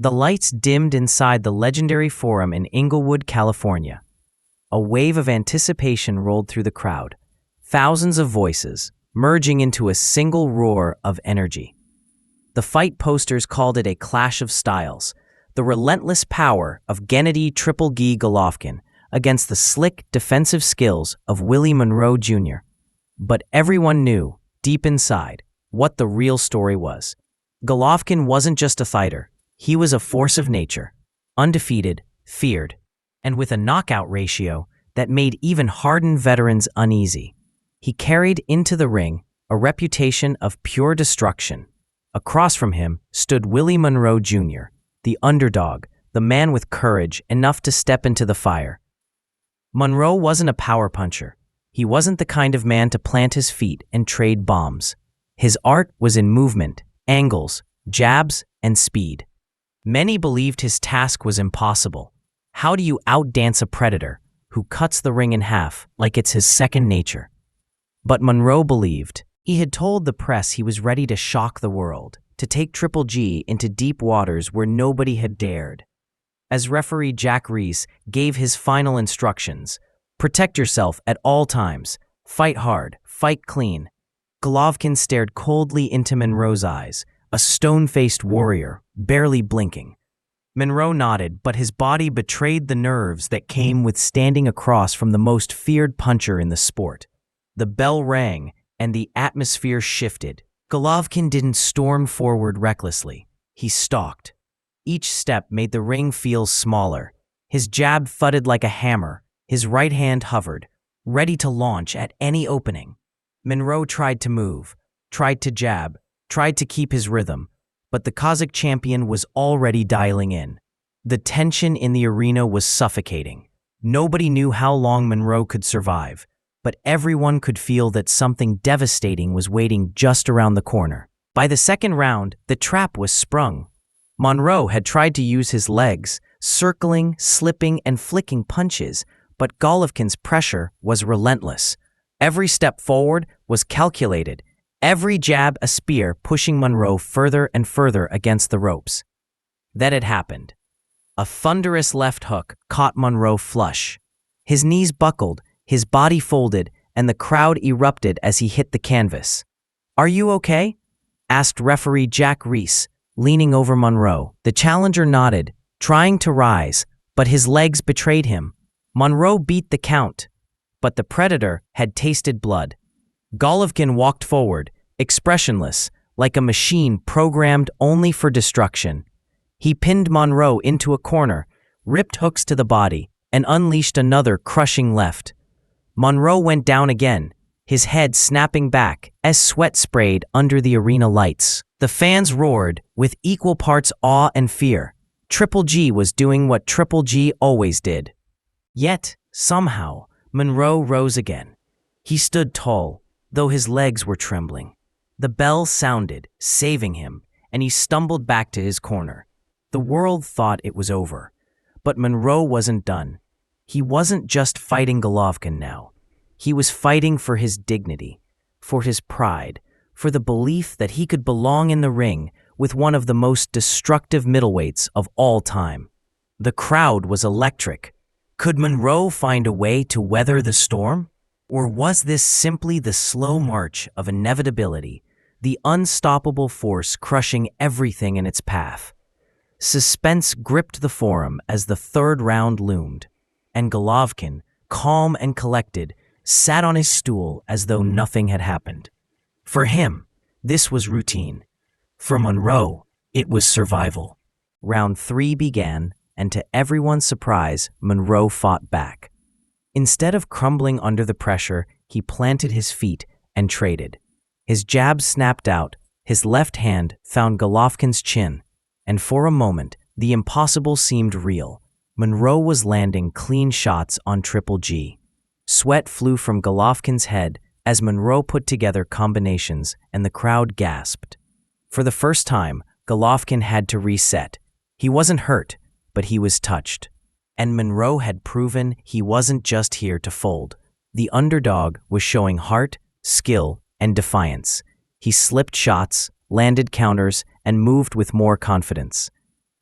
The lights dimmed inside the legendary forum in Inglewood, California. A wave of anticipation rolled through the crowd, thousands of voices merging into a single roar of energy. The fight posters called it a clash of styles, the relentless power of Gennady Golovkin against the slick defensive skills of Willie Monroe Jr. But everyone knew, deep inside, what the real story was. Golovkin wasn't just a fighter. He was a force of nature, undefeated, feared, and with a knockout ratio that made even hardened veterans uneasy. He carried into the ring a reputation of pure destruction. Across from him stood Willie Monroe Jr., the underdog, the man with courage enough to step into the fire. Monroe wasn't a power puncher. He wasn't the kind of man to plant his feet and trade bombs. His art was in movement, angles, jabs, and speed. Many believed his task was impossible. How do you outdance a predator who cuts the ring in half like it's his second nature? But Monroe believed. He had told the press he was ready to shock the world, to take Triple G into deep waters where nobody had dared. As referee Jack Reese gave his final instructions, protect yourself at all times, fight hard, fight clean, Golovkin stared coldly into Monroe's eyes, a stone-faced warrior, barely blinking. Monroe nodded, but his body betrayed the nerves that came with standing across from the most feared puncher in the sport. The bell rang, and the atmosphere shifted. Golovkin didn't storm forward recklessly. He stalked. Each step made the ring feel smaller. His jab thudded like a hammer. His right hand hovered, ready to launch at any opening. Monroe tried to move, tried to jab, tried to keep his rhythm, but the Kazakh champion was already dialing in. The tension in the arena was suffocating. Nobody knew how long Monroe could survive, but everyone could feel that something devastating was waiting just around the corner. By the second round, the trap was sprung. Monroe had tried to use his legs, circling, slipping, and flicking punches, but Golovkin's pressure was relentless. Every step forward was calculated, every jab a spear pushing Monroe further and further against the ropes. Then it happened. A thunderous left hook caught Monroe flush. His knees buckled, his body folded, and the crowd erupted as he hit the canvas. "Are you okay?" asked referee Jack Reese, leaning over Monroe. The challenger nodded, trying to rise, but his legs betrayed him. Monroe beat the count, but the predator had tasted blood. Golovkin walked forward, expressionless, like a machine programmed only for destruction. He pinned Monroe into a corner, ripped hooks to the body, and unleashed another crushing left. Monroe went down again, his head snapping back as sweat sprayed under the arena lights. The fans roared with equal parts awe and fear. Triple G was doing what Triple G always did. Yet, somehow, Monroe rose again. He stood tall, though his legs were trembling. The bell sounded, saving him, and he stumbled back to his corner. The world thought it was over. But Monroe wasn't done. He wasn't just fighting Golovkin now. He was fighting for his dignity, for his pride, for the belief that he could belong in the ring with one of the most destructive middleweights of all time. The crowd was electric. Could Monroe find a way to weather the storm? Or was this simply the slow march of inevitability, the unstoppable force crushing everything in its path? Suspense gripped the forum as the third round loomed, and Golovkin, calm and collected, sat on his stool as though nothing had happened. For him, this was routine. For Monroe, it was survival. Round 3 began, and to everyone's surprise, Monroe fought back. Instead of crumbling under the pressure, he planted his feet and traded. His jab snapped out, his left hand found Golovkin's chin, and for a moment, the impossible seemed real. Monroe was landing clean shots on Triple G. Sweat flew from Golovkin's head as Monroe put together combinations, and the crowd gasped. For the first time, Golovkin had to reset. He wasn't hurt, but he was touched. And Monroe had proven he wasn't just here to fold. The underdog was showing heart, skill, and defiance. He slipped shots, landed counters, and moved with more confidence.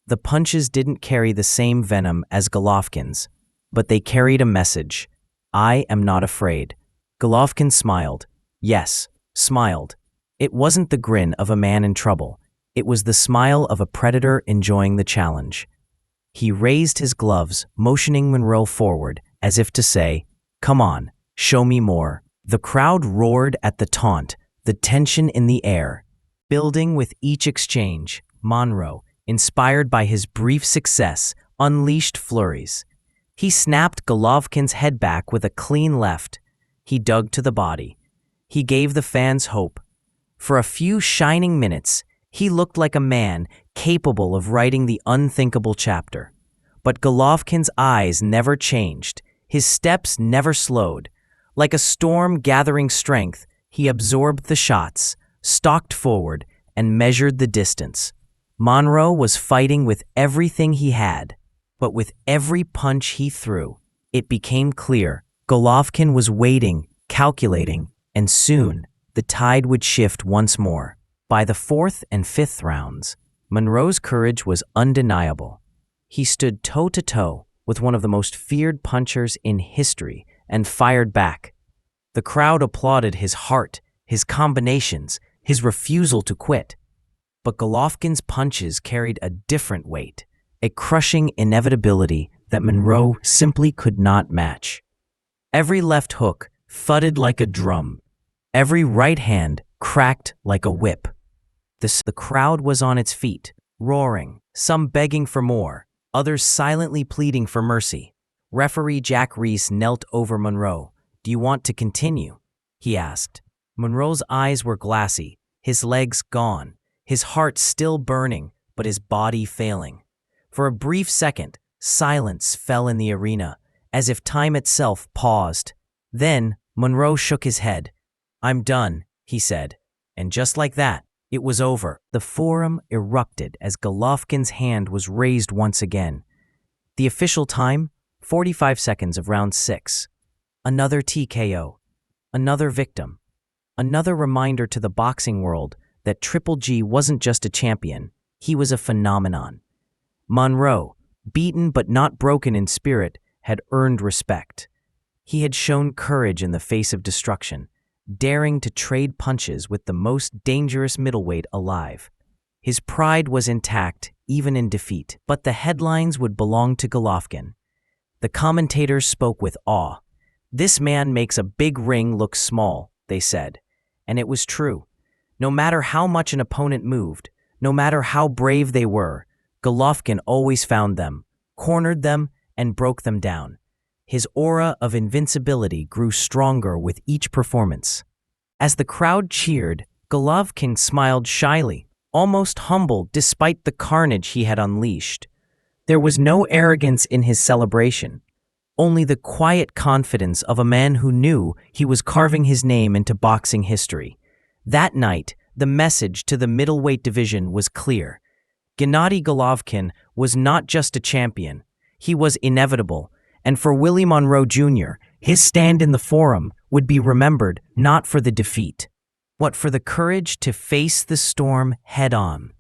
The punches didn't carry the same venom as Golovkin's, but they carried a message. I am not afraid. Golovkin smiled. Yes, smiled. It wasn't the grin of a man in trouble. It was the smile of a predator enjoying the challenge. He raised his gloves, motioning Monroe forward, as if to say, "Come on, show me more." The crowd roared at the taunt, the tension in the air. Building with each exchange, Monroe, inspired by his brief success, unleashed flurries. He snapped Golovkin's head back with a clean left. He dug to the body. He gave the fans hope. For a few shining minutes, he looked like a man capable of writing the unthinkable chapter. But Golovkin's eyes never changed. His steps never slowed. Like a storm gathering strength, he absorbed the shots, stalked forward, and measured the distance. Monroe was fighting with everything he had, but with every punch he threw, it became clear Golovkin was waiting, calculating, and soon the tide would shift once more. By the fourth and fifth rounds, Monroe's courage was undeniable. He stood toe-to-toe with one of the most feared punchers in history and fired back. The crowd applauded his heart, his combinations, his refusal to quit. But Golovkin's punches carried a different weight, a crushing inevitability that Monroe simply could not match. Every left hook thudded like a drum. Every right hand cracked like a whip. The crowd was on its feet, roaring, some begging for more, others silently pleading for mercy. Referee Jack Reese knelt over Monroe. "Do you want to continue?" he asked. Monroe's eyes were glassy, his legs gone, his heart still burning, but his body failing. For a brief second, silence fell in the arena, as if time itself paused. Then, Monroe shook his head. "I'm done," he said. And just like that, it was over. The forum erupted as Golovkin's hand was raised once again. The official time? 45 seconds of round 6. Another TKO. Another victim. Another reminder to the boxing world that Triple G wasn't just a champion, he was a phenomenon. Monroe, beaten but not broken in spirit, had earned respect. He had shown courage in the face of destruction, daring to trade punches with the most dangerous middleweight alive. His pride was intact, even in defeat, but the headlines would belong to Golovkin. The commentators spoke with awe. "This man makes a big ring look small," they said. And it was true. No matter how much an opponent moved, no matter how brave they were, Golovkin always found them, cornered them, and broke them down. His aura of invincibility grew stronger with each performance. As the crowd cheered, Golovkin smiled shyly, almost humbled despite the carnage he had unleashed. There was no arrogance in his celebration, only the quiet confidence of a man who knew he was carving his name into boxing history. That night, the message to the middleweight division was clear. Gennady Golovkin was not just a champion, he was inevitable, and for Willie Monroe Jr., his stand in the forum would be remembered not for the defeat, but for the courage to face the storm head-on.